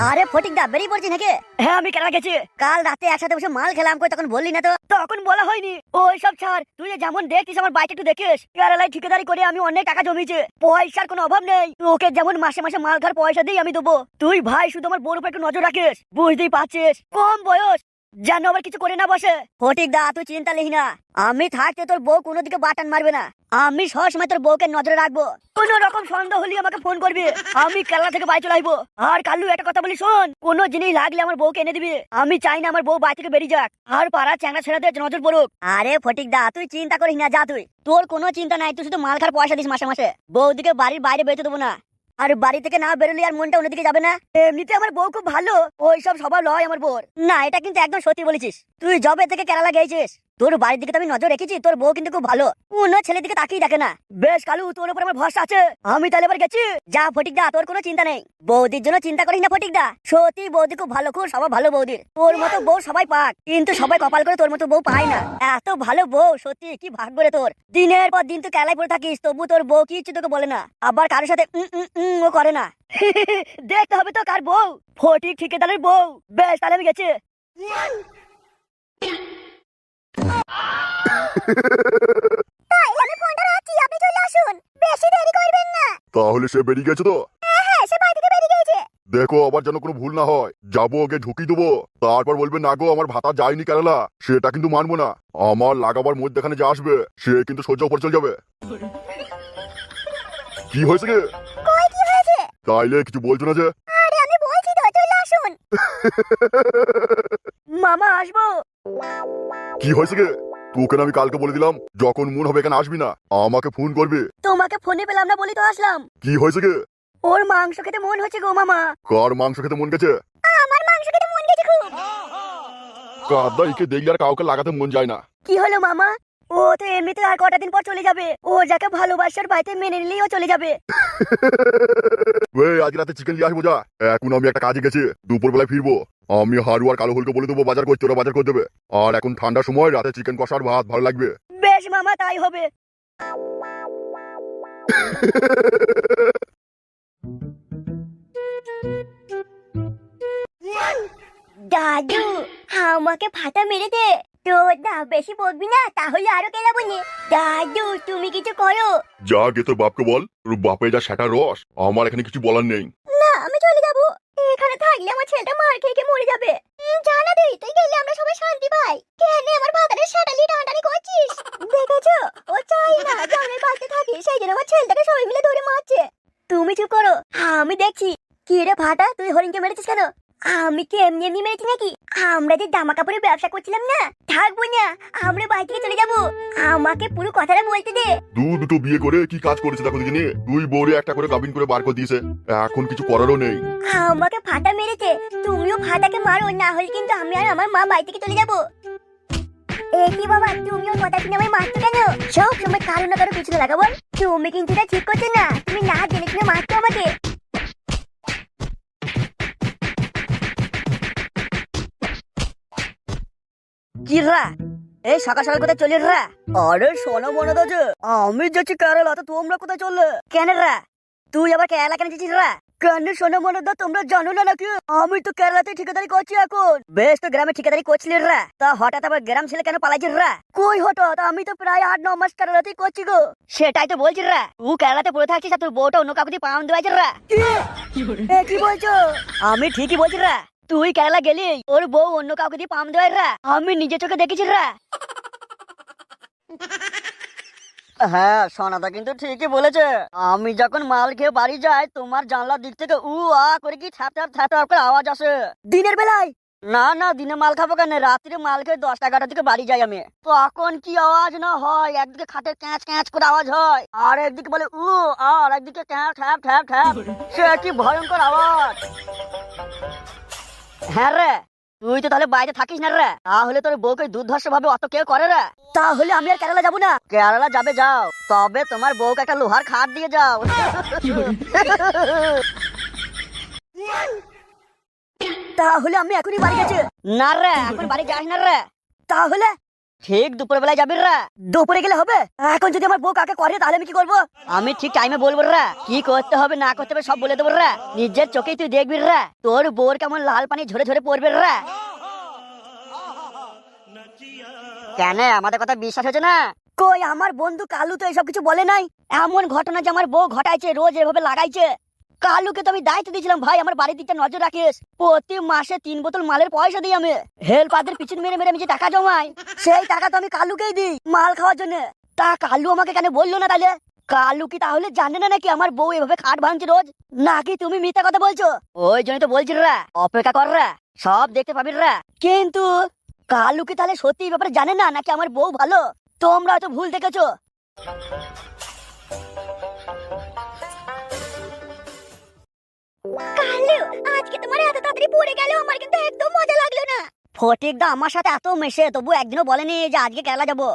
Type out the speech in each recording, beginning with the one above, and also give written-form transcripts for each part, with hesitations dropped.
আরে ফটিক দা বেরিয়ে পড়ছি নাকি? হ্যাঁ আমি কেরালা গেছি। কাল রাতে একসাথে বসে মাল খেলাম, কই তখন বললি না তো? তখন বলা হয়নি। ওই সব ছাড়, তুই যেমন দেখছিস আমার বাইক একটু দেখিস। কেরালায় ঠিকাদারি করে আমি অনেক টাকা জমিয়েছি, পয়সার কোনো অভাব নেই। তোকে যেমন মাসে মাসে মাল খাওয়ার পয়সা দিই আমি দেবো। তুই ভাই শুধু আমার বউর উপর একটু নজর রাখিস, বুঝতেই পারছিস কম বয়স, যেন আবার কিছু করে না বসে। ফটিক দা তুই চিন্তা লিস না, আমি থাকতে তোর বউ কোনো দিকে বাটন মারবে না। আমি সবসময় তোর বউকে নজরে রাখবো। কোন রকম সন্দেহ হলে আমাকে ফোন করবি, আমি কেরালা থেকে বাড়ি চলে আসবো। আর কালু একটা কথা বলি শোন, কোনো জিনিস লাগলে আমার বউকে এনে দিবি। আমি চাই না আমার বউ বাড়ি থেকে বেরিয়ে যাক, আর পাড়া চ্যাংড়া ছেড়াদের নজর পড়ুক। আরে ফটিক দা তুই চিন্তা করিস না, যা তুই, তোর কোনো চিন্তা নাই। তুই শুধু মাল খাওয়ার পয়সা দিস মাসে মাসে, বউদিকে বাড়ির বাইরে বেরোতে দেবো না। আর বাড়ি থেকে না বেরোলে আর মনটা অন্যদিকে যাবে না। এমনিতে আমার বউ খুব ভালো, ওই সব স্বভাব লয় আমার বউর। না এটা কিন্তু একদম সত্যি বলেছিস। তুই জবে থেকে কেরালা গেছিস, তোর বাড়ির দিকে তো আমি নজর রেখেছি। তোর বউ কিন্তু খুব ভালো, কোনো ছেলের দিকে তাকিয়ে দেখে না। বেশ কালু, তোর উপর আমার ভরসা আছে, আমি তাহলে এবার গেছি। যা ফটিক দা, তোর কোনো চিন্তা নেই। বৌদির জন্য চিন্তা করিস না ফটিক দা, সত্যি বৌদি খুব ভালো, খুব সবাই ভালো বৌদির। তোর মতো বউ সবাই পাক, কিন্তু সবাই কপাল করে তোর মতো বউ পায় না। এত ভালো বউ, সত্যি কি ভাগ্য রে তোর। দিনের পর দিন তুই কেলায় পড়ে থাকিস, তবু তোর বউ কিছু তোকে বলে না, আবার কারোর সাথে ও করে না। দেখতে হবে তো কার বউ, ফটিক ঠিকাদারের বউ। বেশ তাহলে আমি গেছি। আমি ফোনটা রাখছি, আপনি চলে আসুন, বেশি দেরি করবেন না। তাহলে সে বেরিয়ে গেছে তো? হ্যাঁ সে বাড়ি থেকে বেরিয়ে গেছে। দেখো আবার যেন কোনো ভুল না হয়। যাবো ওকে ঢুকি দেবো, তারপর বলবে না গো আমার ভাতা যায়নি কেরালা, সেটা কিন্তু মানবো না। আমার লাগাবার মধ্যেখানে যে আসবে সে কিন্তু সহ্য করে চলে যাবে। কি হয়েছে গে? কই কি হয়েছে? তাইলে কিছু বলছো না যে? আরে আমি বলছি তো, চলে আসুন। মামা আসবো। কি হয়েছে গে? তোকে না আমি কালকে বলে দিলাম যখন মন হবে এখানে আসবি না, আমাকে ফোন করবি। তোমাকে ফোনে পেলাম না বলি তো আসলাম। কি হয়েছে গে? ওর মাংস খেতে মন হচ্ছে গো মামা। কার মাংস খেতে মন গেছে? আমার মাংস খেতে মন গেছে খুব। কাদা একে দেখলে আর কাউকে লাগাতে মন যায় না। কি হলো মামা? ও তো এমনিতে আর কটা দিন পর চলে যাবে, ও যাকে ভালোবাসার বাড়িতে মেনে নিলেই ও চলে যাবে। আজ রাতে চিকেন নিয়ে আসবো যা। এখন আমি একটা কাজে গেছি, দুপুর বেলায় ফিরবো। আমি হারু আর কালো হলকে বলে দেবো বাজার করতে, ওরা বাজার করে দেবে। আর এখন ঠান্ডার সময় রাতে চিকেন কষা আর ভাত ভালো লাগবে। বেশ মামা তাই হবে। দাদু আমাকে ফাটা মেরে দে। তোর না বেশি বকবি না, তাহলে আরো কেলাবো নে। দাদু তুমি কিছু করো। যা গে তোর বাপকে বল, তোর বাপে যা সেটা রস, আমার এখানে কিছু বলার নেই। না আমি চলে যাবো, এখানে থাকলে আমার ছেলেটা মার খেয়ে খেয়ে মরে যাবে। জানা তুই, তুই গেলে আমরা সবাই শান্তি পাই। কেন আমার ভাতারের সাটালি টানাটানি করছিস? দেখেছো ও চাই না যে আমি বাড়িতে থাকি, সেই জন্য আমার ছেলেটাকে সবাই মিলে ধরে মারছে। তুমি চুপ করো, আমি দেখছি। কি রে ফাটা, তুই হরিণকে মেরেছিস কেন? আমি কি এমনি এমনি মেরেছি নাকি? আমরা যে জামা কাপড়ের ব্যবসা করছিলাম না, থাকবো না, আমরা বাড়ি থেকে চলে যাবো। আমাকে পুরো কথাটা বলতে দে। দুটো বিয়ে করে কি কাজ করেছে দেখো দিকে নিয়ে, তুই বউরে একটা করে গাবিন করে বার করে দিয়েছে, এখন কিছু করারও নেই। আমাকে ফাটা মেরেছে, তুমিও ফাটাকে মারো, না হলে কিন্তু আমি আর আমার মা বাড়ি থেকে চলে যাবো। কি বাবা, তুমিও কথা শুনে আমায় মারছো কেন? সব সময় কারো না কারো পিছনে লাগাবো। তুমি কিন্তু এটা ঠিক করছো না, তুমি না জেনে শুনে মারছো আমাকে। কি রা, এই সকাল সকাল কোথায় চলি রা? আরে শোনো মনে তো যে আমি যাচ্ছি কেরালা, তো তোমরা কোথায় চললে? কেন রা, তুই আবার কেরালা কেন যাচ্ছিস রা? কেন শোনো মনে তো তোমরা জানো না নাকি আমি তো কেরালাতে ঠিকাদারি করছি এখন। বেশ তো গ্রামে ঠিকাদারি করছিলি রা, তা হঠাৎ আবার গ্রাম ছেলে কেন পালাইছিস রা? কই হঠাৎ, আমি তো প্রায় 8-9 মাস কেরালাতেই করছি গো। সেটাই তো বলছি রা, তুই কেরালাতে পড়ে থাকছিস আর তোর বউটা অন্য কাউকে দিয়ে পাউন দেওয়াছে রা। কি বলছো? আমি ঠিকই বলছি রা, তুই কেরালা গেলি ওর বউ অন্য কাউকে দিয়ে পাম দেওয়ার রা, আমি নিজে চোখে দেখেছি রা। হ্যাঁ সোনাদা কিন্তু ঠিকই বলেছে, আমি যখন মাল খেয়ে বাড়ি যাই তোমার জানলার দিক থেকে উ আ করে কি থ্যাপ থ্যাপ থ্যাপ থ্যাপ করে আওয়াজ আসে। দিনের বেলায়? না না, দিনে মাল খাবো কেন, রাত্রে মাল খেয়ে 10-11টার দিকে বাড়ি যাই আমি, তখন কি আওয়াজ না হয়, একদিকে খাটের ক্যাঁচ ক্যাঁচ করে আওয়াজ হয়, আর একদিকে বলে উ, আর একদিকে ট্যাপ ট্যাপ ট্যাপ ট্যাপ, সে কি ভয়ঙ্কর আওয়াজ। হ্যাঁ রে, তুই তো তাহলে বাইরে থাকিস না রে, তাহলে তোর বউকে দুর্ধর্ষ ভাবে অত কেউ করে রে। তাহলে আমি আর কেরালা যাবো না। কেরালা যাবে যাও, তবে তোমার বউকে একটা লোহার খাট দিয়ে যাও। তাহলে আমি এখনই বাড়ি গেছি। না রে, এখন বাড়ি যাস না রে। তাহলে ঠিক দুপুর বেলায় যাবি রা। দুপুরে গেলে হবে? এখন যদি আমার বউ কাকে করে তাহলে আমি কি করবো? আমি ঠিক টাইমে বলবো রা, কি করতে হবে না করতে হবে সব বলে দেবো রা। নিজের চোখেই তুই দেখবি রা তোর বউর কেমন লাল পানি ঝরে ঝরে পড়বে রা। কেন আমাদের কথা বিশ্বাস হচ্ছে না? কই আমার বন্ধু কালু তো এসব কিছু বলে নাই। এমন ঘটনা যে আমার বউ ঘটাইছে, রোজ এভাবে লাগাইছে। কালুকে তো আমি দায়িত্ব দিয়েছিলাম, ভাই আমার বাড়ির দিকটা নজর রাখিস। প্রতি মাসে 3 বোতল মালের পয়সা দিই আমি। হেল্পারদের পিছন মেরে মেরে আমি যে টাকা জমাই, সেই টাকা তো আমি কালুকেই দিই মাল খাওয়ার জন্য। তা কালু আমাকে কেন বললো না তাহলে? কালু কি তাহলে জানে না নাকি আমার বউ এভাবে খাট ভাঙছে রোজ? নাকি তুমি মিথ্যা কথা বলছো? ওই জন্য তো বলছি রা, অপেক্ষা কর রা, সব দেখতে পাবি রা। কিন্তু কালু কি তাহলে সত্যি এই ব্যাপারে জানে না নাকি আমার বউ ভালো? তোমরা তো ভুল দেখেছো। কালু, আজকে তোমার এত তাড়াতাড়ি পড়ে গেল, আমার কিন্তু একদম মজা লাগলো না। ফটিক দা আমার সাথে এত মেশে তবু একদিনও বলেনি যে আজকে কেরালা যাবো।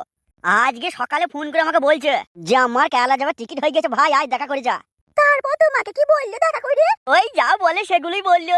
আজকে সকালে ফোন করে আমাকে বলছে যে আমার কেরালা যাবার টিকিট হয়ে গেছে, ভাই আজ দেখা করে যা। তারপর তোমাকে কি বললো দেখা করে? ওই যা বলে সেগুলোই বললো।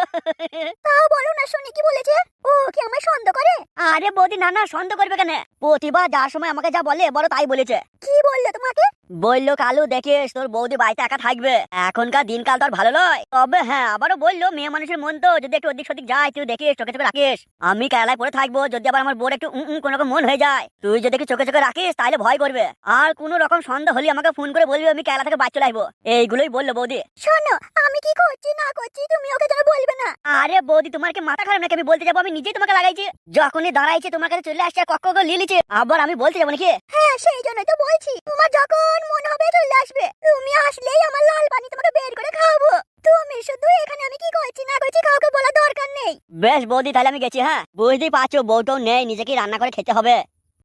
তাও বলো না শুনি কি বলেছে। ও কি আমায় সন্দেহ করে? আরে বৌদি না না, সন্দেহ করবে কেন? প্রতিবার যার সময় আমাকে যা বলে বড় তাই বলেছে। কি বললো তোমাকে? বললো কালু দেখিস তোর বৌদি বাড়িতে একা থাকবে, এখনকার দিনকাল তো আর ভালো নয়। তবে হ্যাঁ আবারও বললো মেয়ে মানুষের মন তো, যদি একটু ওদিক সদিক যায় তুই দেখিস, চোখে চোখে রাখিস। আমি কেরালায় পড়ে থাকবো, যদি আবার আমার বোর একটু কোনো রকম মন হয়ে যায়, তুই যদি একটু চোখে চোখে রাখিস তাহলে ভয় করবে। আর কোনো রকম সন্দেহ হলে আমাকে ফোন করে বলবি, আমি কেরালা থেকে বাড়ি চলে আসবো। এইগুলোই বললো বৌদি। শোনো, আমি কি করছি না করছি তুমি ওকে যেন বলবে না। আরে বৌদি তোমার কি মাথা খারাপ নাকি? আমি বলতে যাবো? আমি নিজেই তোমাকে লাগাইছি, যখনই দাঁড়াইছে তোমার কাছে চলে আসছে আর কক্ক লিয়ে নিচ্ছে, আবার আমি বলতে যাবো নাকি? হ্যাঁ সেই জন্যই তো বলছি, তোমার যখন মন হবে চলে আসবে। তুমি আসলেই আমার লাল পানি তোমাকে বের করে খাওয়াবো। তুমি শুধু এখানে আমি কি করছি না করছি কাউকে বলা দরকার নেই। বেশ বৌদি তাহলে আমি গেছি। হ্যাঁ বুঝতেই পারছো বউটাও নেই, নিজেকে রান্না করে খেতে হবে।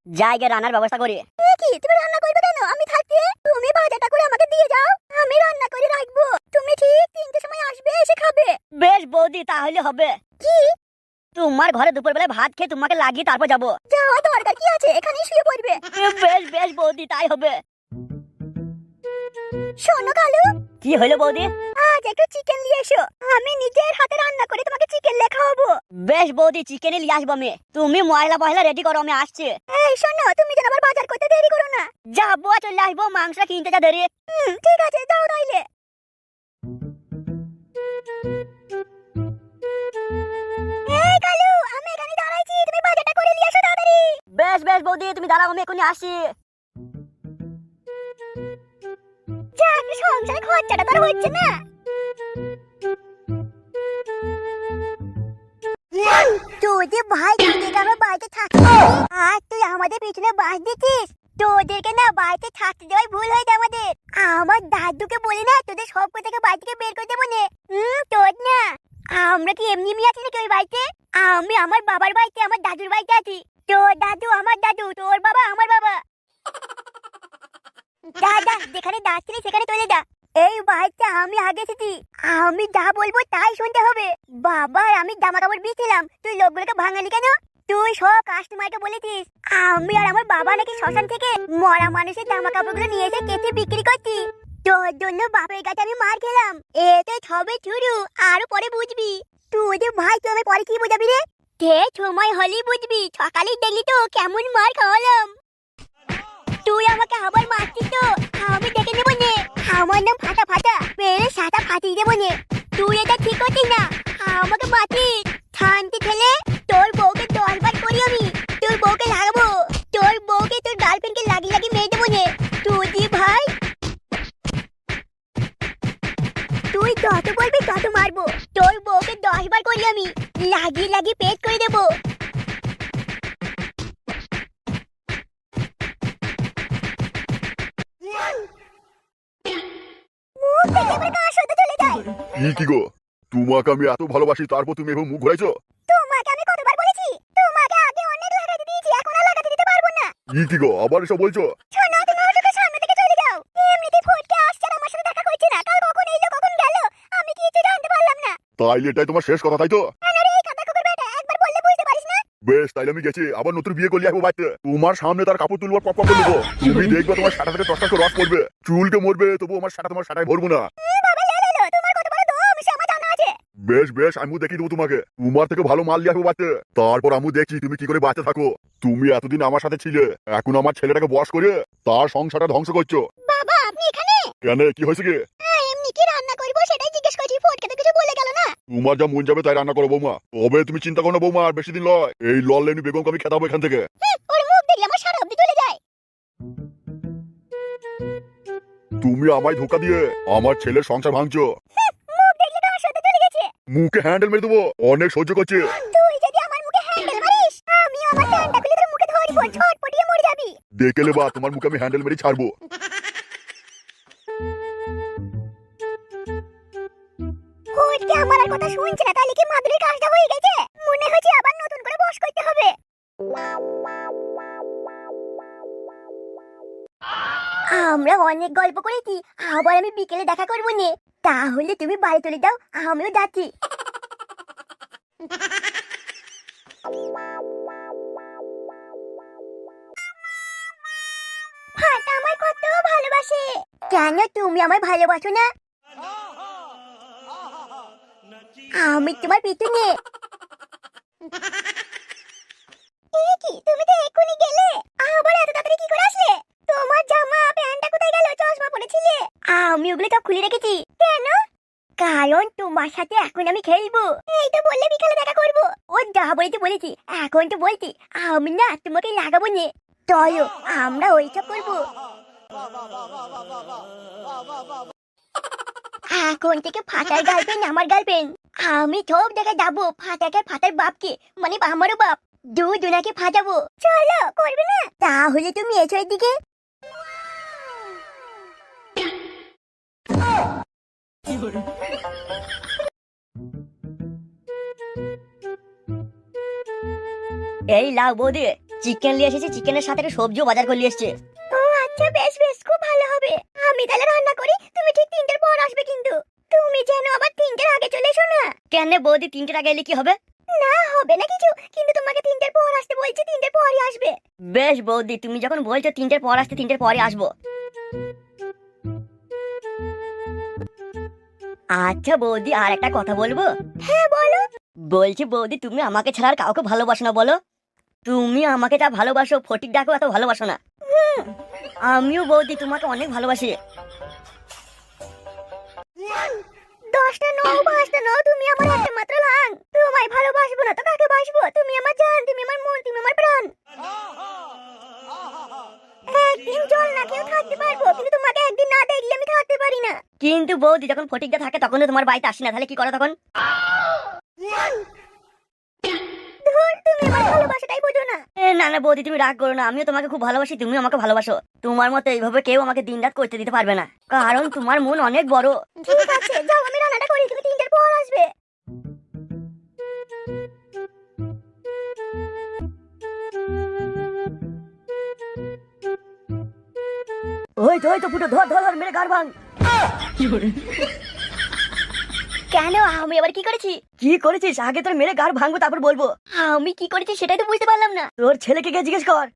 জায়গা রান্নার ব্যবস্থা করি। এ কি, তুমি রান্না করবে কেন আমি থাকতে? তুমি বাজারটা করে আমাকে দিয়ে যাও, আমি রান্না করে রাখবো। তুমি ঠিক 3টের সময় আসবে, এসে খাবে। বেশ বৌদি তাহলে হবে। কি? তোমার ঘরে দুপুর বেলায় ভাত খেয়ে তোমাকে লাগিয়ে তারপর যাবো। যাওয়া দরকার কি আছে, এখানেই শুয়ে পড়বে। বেশ বেশ বৌদি তাই হবে। শোনো কালু, কি হলো বৌদি? আজ একটু চিকেন নিয়ে এসো, আমি নিজের হাতে রান্না করে তোমাকে চিকেন লে খাওয়াবো। বেশ বৌদি চিকেনই নিয়ে আসবো আমি, তুমি ময়লা পয়লা রেডি করো, আমি আসছি। এই শোনো, তুমি যেন আবার বাজার করতে দেরি করো না। যাবো চলে আসবো, মাংসটা কিনতে যা দেরি। ঠিক আছে, যাও তাইলে। এই কালু, আমি এখানে দাঁড়াইছি, তুমি বাজারটা করে নিয়ে এসো তাড়াতাড়ি। বেশ বেশ বৌদি তুমি দাঁড়াও, আমি এখনই আসছি। যাক, সংসারে খরচাটা তো আর হচ্ছে না। তোদের ভাই তোদেরকে আমার বাড়িতে থাকতে দিবি, আর তুই আমাদের পিছনে বাস দিচ্ছিস। তোদেরকে না বাড়িতে থাকতে দেওয়াই ভুল হয়েছে আমাদের। আমার দাদুকে বলি না তোদের সব থেকে বাড়ি থেকে বের করে দেবো নে। তোর না, আমরা কি এমনি এমনি আছি নাকি ওই বাড়িতে? আমি আমার বাবার বাড়িতে, আমার দাদুর বাড়িতে আছি। তোর দাদু আমার দাদু, তোর বাবা আমার বাবা। দাদা যেখানে দাঁড়িয়ে সেখানে চলে যা। এই বাড়িতে আমি আগে এসেছি, আমি যা বলবো তাই শুনতে হবে। বাবা আমি জামা কাপড় বিছিলাম, তুই লোকগুলোকে ভাঙালি কেন? তুই সব কাস্টমারকে বলেছিস আমি আর আমার বাবা নাকি শ্মশান থেকে মরা মানুষের জামা কাপড়গুলো নিয়ে এসে কেটে বিক্রি করছি। তোর জন্য বাপের কাছে আমি মার খেলাম। এটা সবে শুরু, আরো পরে বুঝবি। তুই যে ভাই, তুই আমি পরে কি বুঝাবি রে? কে সময় হলেই বুঝবি, সকালেই দেখলি তো কেমন মার খাওয়ালাম। তুই আমাকে আবার মারছিস তো, আমি দেখে নেবো নে। আমার নাম ফাটা ফাটা, মেরে সাটা ফাটিয়ে দেবো নে। তুই এটা ঠিক করছিস না, আমাকে মারছিস। শান্তি ছেলে, তোর বউকে 10 বার করি আমি, তোর বউকে লাগাবো, তোর বউকে তোর গার্লফ্রেন্ডকে লাগিয়ে লাগিয়ে মেরে দেবো নে। তুই ভাই, তুই যত বলবি তত মারবো। তোর বউকে 10 বার করি আমি, লাগিয়ে লাগিয়ে পেট করে দেবো। কি গো, তোমাকে আমি এত ভালোবাসি তারপর তুমি এভাবে মুখ ঘুরাইছো? তোমাকে আমি কতবার বলেছি, তোমাকে আগে অনেক লাগাতে দিয়েছি, এখন আর লাগাতে দিতে পারবো না। কি গো আবার এসব বলছো? শোনো, তুমি আমার চোখের সামনে থেকে চলে যাও। এমনিতেই ফটকে আসছে আর আমার সাথে দেখা করছে না, কাল কখন এলো কখন গেল আমি কিছু জানতে পারলাম না। তাইলে এটাই তোমার শেষ কথা তাই তো? আরে এই কাদা কুকুর বেটা, একবার বললে বুঝতে পারিস না? বেশ তাইলে আমি গেছি, আবার নতুন বিয়ে করলে আসবো বাড়িতে, তোমার সামনে তার কাপড় তুলবো, পপ পপ করবো। তুমি দেখবে তোমার সাটা থেকে টস টস করে রস পড়বে, চুলকে মরবে, তবু আমার সাটা তোমার সাটায় ভরবো না। বাবা লে লে লে, তোমার কত বড় দম সে আমার জানা আছে। বেশ বেশ, আমিও দেখিয়ে দেবো তোমাকে। তোমার থেকে ভালো মাল দিয়ে আসবো বাচ্চা। তারপর আমিও দেখছি তুমি কি করে বাচ্চা থাকো। তুমি এতদিন আমার সাথে ছিলে, এখন আমার ছেলেটাকে বশ করে তার সংসারটা ধ্বংস করছো। বাবা আপনি এখানে? কেন, কি হয়েছে কি? এমনি কি রান্না করবো সেটাই জিজ্ঞেস করছি, ফটকে তো কিছু বলে গেল না। তোমার যা মন যাবে তাই রান্না করো বৌমা। তবে তুমি চিন্তা করো না বৌমা, আর বেশি দিন নয় এই লল্লেনি বেগমকে আমি খেতাবো এখান থেকে। ওর মুখ দেখলে আমার সারা অবধি চলে যায়। তুমি আমায় ধোকা দিয়ে আমার ছেলের সংসার ভাঙছো। মুখ দেখলে তো আমার সাথে চলে গেছে। মুখে হ্যান্ডেল মেরে দেবো, অনেক সহ্য করছে। তুই যদি আমার মুখে হ্যান্ডেল মারিস, আমি আমার ডান্ডা খুলে তোর মুখে ধরবো, ছটপটিয়ে মরে যাবি। দেখে নেবা তোমার মুখে আমি হ্যান্ডেল মেরে ছাড়বো। ফটকে আমার আর কথা শুনছে না, তাহলে কি মাদুরের কাজটা হয়ে গেছে? মনে হচ্ছে আবার নতুন করে বস করতে হবে। আমরা অনেক গল্প করেছি, আবার আমি বিকেলে দেখা করবো নে। তাহলে তুমি বাড়ি চলে যাও, আমিও যাচ্ছি। ফাটা আমায় কত ভালোবাসে। কেন তুমি আমায় ভালোবাসো না? আমি তোমার পিছনে। কি তুমি তো এক্ষুনি গেলে, আবার এত তাড়াতাড়ি কি করে আসলে? তোমার জামা প্যান্টটা কোথায় গেল? চশমা পরেছিলে। আমি ওগুলো সব খুলে রেখেছি। কেন? কারণ তোমার সাথে এখন আমি খেলবো। এই তো বললে বিকালে দেখা করবো। ও যা বলেছি বলেছি, এখন তো বলছি আমি না তোমাকে লাগাবো নে। চলো আমরা ওইসব করবো। এখন থেকে ফাটার গার্লফ্রেন্ড আমার গার্লফ্রেন্ড। আমি সব জায়গায় যাবো, ফাটাকে ফাটার বাপকে, মানে আমারও বাপ, দুজনাকে ফাটাবো। চলো, করবে না? তাহলে তুমি এসো এদিকে। এই লাউ বৌদি, চিকেন নিয়ে এসেছি, চিকেনের সাথে একটু সবজিও বাজার করে নিয়ে এসছে। ও আচ্ছা, বেশ বেশ, খুব ভালো হবে। আমি তাহলে রান্না করি, তুমি ঠিক 3টের পর আসবে কিন্তু। তুমি যেন আবার 3টের আগে চলে এসো না। কেন বৌদি, 3টের আগে এলে কি হবে? না হবে না কিছু, কিন্তু তোমাকে 3টের পর আসতে বলছি, 3টের পরই আসবে। বেশ বৌদি, তুমি যখন বলছো 3টের পর আসতে, 3টের পরে আসবো। আচ্ছা বৌদি, আর একটা কথা বলবো? হ্যাঁ বলো। বলছি বৌদি, তুমি আমাকে ছাড়া আর কাউকে ভালোবাসো না বলো? তুমি আমাকে যা ভালোবাসো, ফটিক ডাকো এত ভালোবাসো না। আমিও বৌদি তোমাকে অনেক ভালোবাসি। 10টা নও 5টা নও, তুমি আমার একটা মাত্র লাং। তোমায় ভালোবাসবো না তো কাকে বাসবো? তুমি আমার জান, তুমি আমার মন, তুমি আমার প্রাণ। একদিন জল না খেয়েও থাকতে পারবো, কিন্তু তোমাকে একদিন না দেখলে আমি থাকতে পারি না। কিন্তু বৌদি, যখন ফটিকটা থাকে তখন তো তোমার বাড়িতে আসি না, তাহলে কি করো তখন? ধুর, তুমি আমার ভালোবাসাটাই বোঝো না। না না বৌদি, তুমি রাগ করো না, আমিও তোমাকে খুব ভালোবাসি, তুমি আমাকে ভালোবাসো। তোমার মতো এইভাবে কেউ আমাকে দিনরাত করতে দিতে পারবে না, কারণ তোমার মন অনেক বড়। ঠিক আছে, যাও আমি রান্নাটা করি, তুমি 3টের পর আসবে। ওই তো ফুটো, ধর ধর ধর, মেরে গাড় ভাঙ। কেন, আমি আবার কি করেছি? কি করেছিস? আগে তোর মেরে গাড় ভাঙবো, তারপর বলবো। আমি কি করেছি সেটাই তো বুঝতে পারলাম না। তোর ছেলেকে গিয়ে জিজ্ঞেস কর।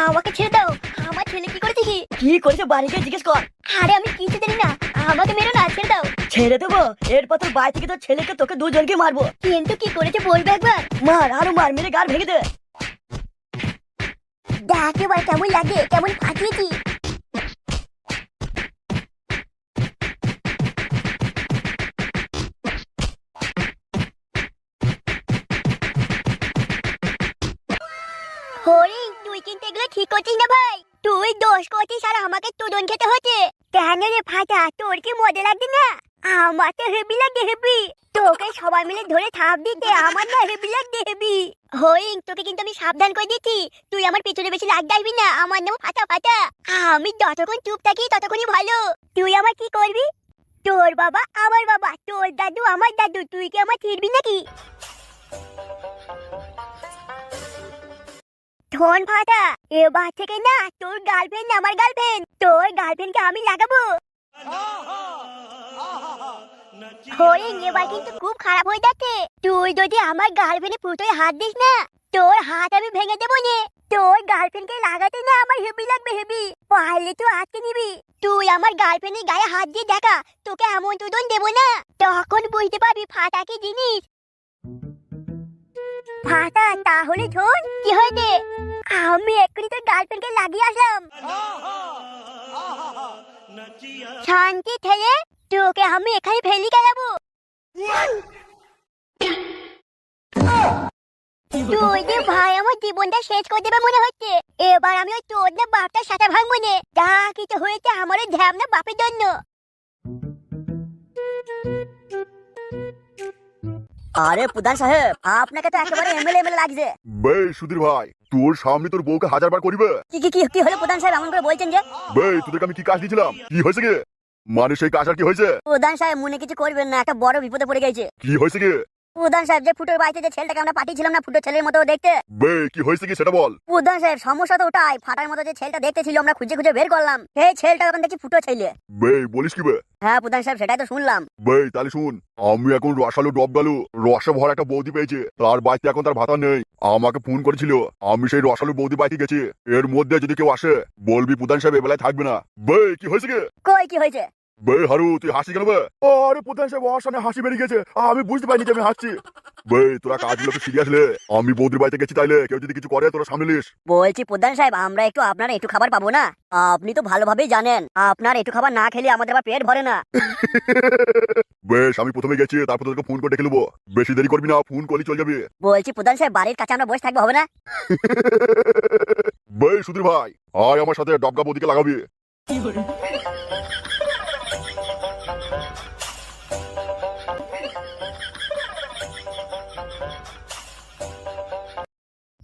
আমাকে ছেড়ে দাও, আমার ছেলে কি করেছে? কি করেছে বাড়ি গিয়ে জিজ্ঞেস কর। আরে আমি কিছু জানি না, আমাকে মেরো না, ছেড়ে দাও। ছেড়ে দেবো? এরপর তোর বাড়ি থেকে তোর ছেলেকে, তোকে দুজনকে মারবো। কিন্তু কি করেছে বলবে একবার? মার, আরো মার, মেরে গাড় ভেঙে দে। দেখ এবার কেমন লাগে, কেমন ফাটিয়েছি। হরি, তুই কিন্তু এগুলো ঠিক করছিস না ভাই। তুই দোষ করছিস আর আমাকে তুদন খেতে হচ্ছে। কেন রে ফাটা, তোর কি মজা লাগছে না? আমার তো হেভি লাগে, হেভি। তোকে সবাই মিলে ধরে থাপ দিতে আমার না হেভি লাগছে, হেভি। হরি, তোকে কিন্তু আমি সাবধান করে দিচ্ছি, তুই আমার পিছনে বেশি লাগ যাবি না। আমার নাম ফাটা ফাটা। আমি যতক্ষণ চুপ থাকি ততক্ষণই ভালো। তুই আমার কি করবি? তোর বাবা আমার বাবা, তোর দাদু আমার দাদু, তুই কি আমার ছিড়বি নাকি? শোন ফাটা, এবার থেকে না তোর গার্লফ্রেন্ড আমার গার্লফ্রেন্ড, তোর গার্লফ্রেন্ডকে আমি লাগাবো। হরিণ, এবার কিন্তু খুব খারাপ হয়ে যাচ্ছে। তুই যদি আমার গার্লফ্রেন্ডে ফুটোয় হাত দিস না, তোর হাত আমি ভেঙে দেবো নে। তোর গার্লফ্রেন্ডকে লাগাতে না আমার হেভি লাগবে হেভি। পারলে তুই আজকে নিবি। তুই আমার গার্লফ্রেন্ডের গায়ে হাত দিয়ে দেখা, তোকে এমন তুদন দেবো না, তখন বুঝতে পারবি ফাটা কি জিনিস। ফাটা তাহলে শোন কি হয়েছে। আমি এক্ষুনি তোর গার্লফ্রেন্ডকে লাগিয়ে আসলাম। শান্তি ঠেলে তোকে আমি এখানে ফেলি গেলাবো। তুই যে ভাই আমার জীবনটা শেষ করে দেবে মনে হচ্ছে। এবার আমি ওই তোর না বাপটার সাথে ভাঙবো নে। যা কিছু হয়েছে আমার ওই ধ্যামনা বাপের জন্য। আরে প্রধান সাহেব, আপনাকে তো একেবারে এমএলএ লাগছে। বে সুধীর ভাই, তোর সামনে তোর বউকে 1000 বার করিবে। কি কি কি কি হলো প্রধান সাহেব, এমন করে বলছেন যে? বে তোদেরকে আমি কি কাজ দিয়েছিলাম? কি হয়েছে কি? মানে সেই কাজ আর কি হয়েছে? প্রধান সাহেব মনে কিছু করবেন না, একটা বড় বিপদে পড়ে গেছে। কি হয়েছে কি? প্রধান সাহেব, যে ফুটোর বাড়িতে যে ছেলেটাকে আমরা পাঠিয়েছিলাম না ফুটো ছেলের মতো দেখতে। বে কি হয়েছে কি সেটা বল। প্রধান সাহেব, সমস্যা তো ওটাই, ফাটার মতো যে ছেলেটা দেখতে ছিল আমরা খুঁজে খুঁজে বের করলাম, সেই ছেলেটা এখন দেখি ফুটো ছেলে। বে বলিস কি বে? হ্যাঁ প্রধান সাহেব, সেটাই তো শুনলাম। বে তাহলে শুন, আমি এখন রসালো ডব গালু রসে ভরা একটা বৌদি পেয়েছি। তার বাড়িতে এখন তার ভাতা নেই। আমাকে ফোন করেছিল, আমি সেই রসালো বৌদি বাড়িতে গেছি। এর মধ্যে যদি কেউ আসে বলবি প্রধান সাহেব এবেলায় থাকবে না। বে কি হয়েছে কি? কই কি হয়েছে? বে হারু তুই হাসি কেন বে? আরে প্রধান সাহেব ওর সামনে হাসি বেরিয়ে গেছে, আমি বুঝতে পারিনি যে আমি হাসছি। বে তোরা কাজগুলোকে সিরিয়াস লে। আমি বৌদির বাড়িতে গেছি, তাইলে কেউ যদি কিছু করে তোরা সামনে লিস। বলছি প্রধান সাহেব, আমরা একটু আপনার একটু খাবার পাবো না? আপনি তো ভালোভাবেই জানেন আপনার একটু খাবার না খেলে আমাদের আবার পেট ভরে না। বেশ আমি প্রথমে গেছি, তারপর তোকে ফোন করে ডেকে নেবো। বেশি দেরি করবি না, ফোন করলি চলে যাবি। বলছি প্রধান সাহেব, বাড়ির কাছে আমরা বসে থাকবো, হবে না? বে সুধীর ভাই, আয় আমার সাথে ডবগা বৌদিকে লাগাবি।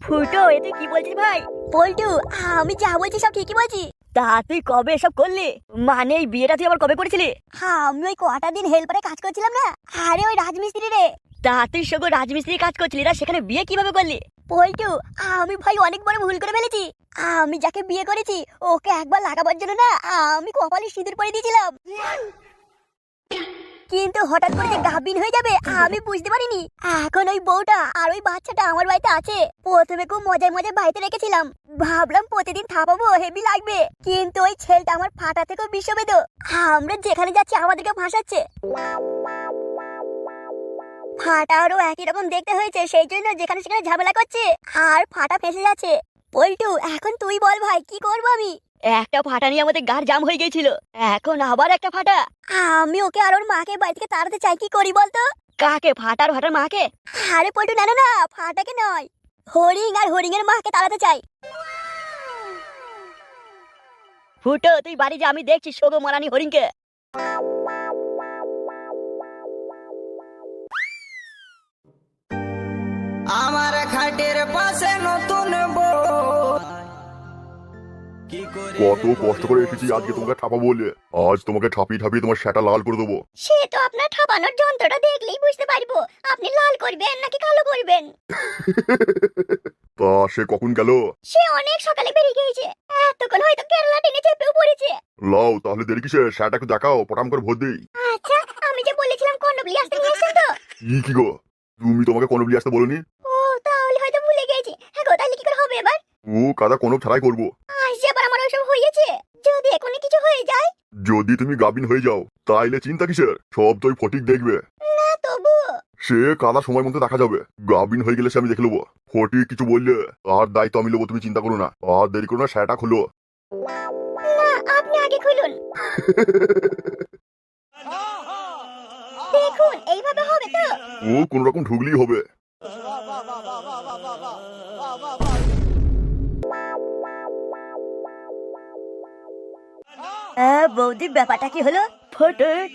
ফুটো, এ তুই কি বলছিস ভাই? পল্টু, আমি যা বলছি সব ঠিকই বলছি। তা তুই কবে এসব করলি? মানে এই বিয়েটা তুই আবার কবে করেছিলি? আমি ওই কটা দিন হেল্পারে কাজ করছিলাম না, আরে ওই রাজমিস্ত্রি রে। তা তুই সঙ্গে রাজমিস্ত্রি কাজ করছিলি, রা সেখানে বিয়ে কিভাবে করলি? পল্টু, আমি ভাই অনেক বড় ভুল করে ফেলেছি। আমি যাকে বিয়ে করেছি ওকে একবার লাগাবার জন্য না আমি কপালে সিঁদুর পরে দিয়েছিলাম। কিন্তু হঠাৎ করে যে গাভিন হয়ে যাবে আমি বুঝতে পারিনি। এখন ওই বউটা আর ওই বাচ্চাটা আমার বাড়িতে আছে। প্রথমে খুব মজায় মজায় বাড়িতে রেখেছিলাম, ভাবলাম প্রতিদিন থাপাবো, হেভি লাগবে। কিন্তু ওই ছেলেটা আমার ফাটা থেকেও বিশ্ববেদ। আমরা যেখানে যাচ্ছি আমাদেরকে ভাসাচ্ছে। ফাটারও একই রকম দেখতে হয়েছে, সেই জন্য যেখানে সেখানে ঝামেলা করছে আর ফাটা ফেসে যাচ্ছে। পল্টু, এখন তুই বল ভাই কি করবো আমি? একটা ফাটা নিয়ে আমাদের গার জাম হয়ে গেছিল, এখন আবার একটা ফাটা। আমি ওকে আর ওর মাকে বাড়ি থেকে তাড়াতে চাই, কি করি বলতো? কাকে? ফাটার ফাটার মাকে? আরে পল্টু, না না না, ফাটাকে নয়, হরিং আর হরিং এর মাকে তাড়াতে চাই। ফুটো তুই বাড়ি যা, আমি দেখছি সোগো মারানি হরিণকে। আমার খাটের পাশে নতুন বউ। কত কষ্ট করে এসেছি আজকে তোমাকে ঠাপাবো বলে, আজ তোমাকে ঠাপিয়ে ঠাপিয়ে তোমার সেটা লাল করে দেবো। সে তো আপনার ঠাপানোর যন্ত্রটা দেখলেই বুঝতে পারবো আপনি লাল করবেন নাকি কালো করবেন। তা সে কখন গেল? সে অনেক সকালে বেরিয়ে গিয়েছে, এতক্ষণ হয়তো কেরালা টেনে চেপেও পড়েছে। লাও তাহলে দেরি কিসে, সেটা একটু দেখাও, পটাম করে ভোট দিই। আচ্ছা, আমি যে বলেছিলাম কন্ডবলি আসতে নিয়ে এসেছেন তো? কি গো, তুমি তোমাকে কনবলি আসতে বলনি? ও তাহলে হয়তো ভুলে গেছি। হ্যাঁ গো, তাহলে কি করে হবে এবার? ও কাদা কনব ছাড়াই করবো। আজ যে আবার আমার ওইসব হয়েছে, যদি এখনই কিছু হয়ে যায়। যদি তুমি গাবিন হয়ে যাও তাইলে চিন্তা কিসের, সব তোই ফটিক দেখবে। না তবু সে কাদা সময় মতো দেখা যাবে, গাবিন হয়ে গেলে সে আমি দেখে নেবো। ফটিক কিছু বললে আর দায়িত্ব আমি নেবো, তুমি চিন্তা করো না। আর দেরি করো না, সেটা খুলো। না, আপনি আগে খুলুন। দেখুন এইভাবে হবে তো? ও কোন রকম ঢুকলেই হবে। বৌদি, ব্যাপারটা কি হলো? ফটিক,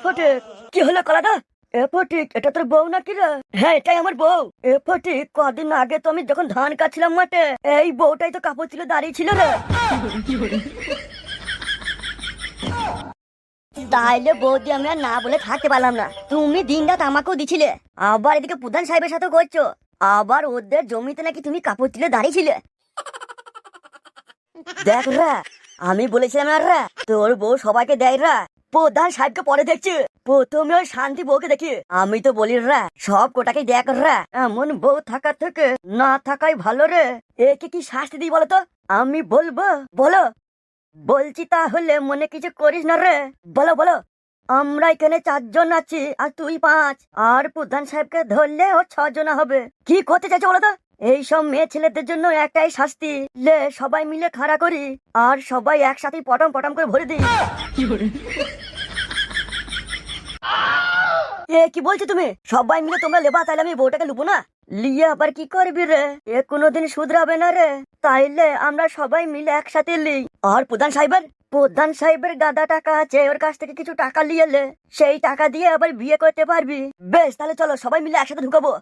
ফটিক, কি হলো কলাদা? ফটিক, এটা তোর বউ নাকি রে? হ্যাঁ এটাই আমার বউ। ফটিক, কদিন আগে তো আমি যখন ধান কাটছিলাম মাঠে, এই বউটাই তো কাপড় ছিল দাঁড়িয়ে ছিল রে। তাইলে বৌদি আমি আর না বলে থাকতে পারলাম না, তুমি দিন রাত আমাকেও দিছিলে, আবার এদিকে প্রধান সাহেবের সাথে করছো, আবার ওদের জমিতে নাকি তুমি কাপড় তুলে দাঁড়িয়েছিলে। দেখ রা, আমি বলেছিলাম না রা, তোর বউ সবাইকে দেয় রা, প্রধান সাহেবকে পরে দেখছি, প্রথমে ওই শান্তি বউকে দেখি। আমি তো বলি রা, সব কোটাকে দেখ রা, এমন বউ থাকার থেকে না থাকাই ভালো রে। একে কি শাস্তি দিই বলো তো? আমি বলবো, বলো। বলছি তাহলে মনে কিছু করিস না রে, বলো বলো। আমরা এখানে 4 জন আছি আর তুই 5, আর প্রধান সাহেবকে ধরলে ও 6 জন হবে। কি করতে চাইছো বলো তো? এইসব মেয়ে ছেলেদের জন্য একটাই শাস্তি, লে সবাই মিলে খাড়া করি আর সবাই একসাথে পটম পটম করে ভরে দিই। এ কি বলছো তুমি? সবাই মিলে তোমরা লেবা, তাইলে আমি বউটাকে লুবো না? লিয়ে আবার কি করবি রে? এ কোনোদিন শুধরাবে না রে। তাইলে আমরা সবাই মিলে একসাথে লিই। আর প্রধান সাহেবের গাদা টাকা আছে, ওর কাছ থেকে কিছু টাকা লিয়ে লে, সেই টাকা দিয়ে আবার বিয়ে করতে পারবি। বেশ, তাহলে চলো সবাই মিলে একসাথে ঢুকাবো।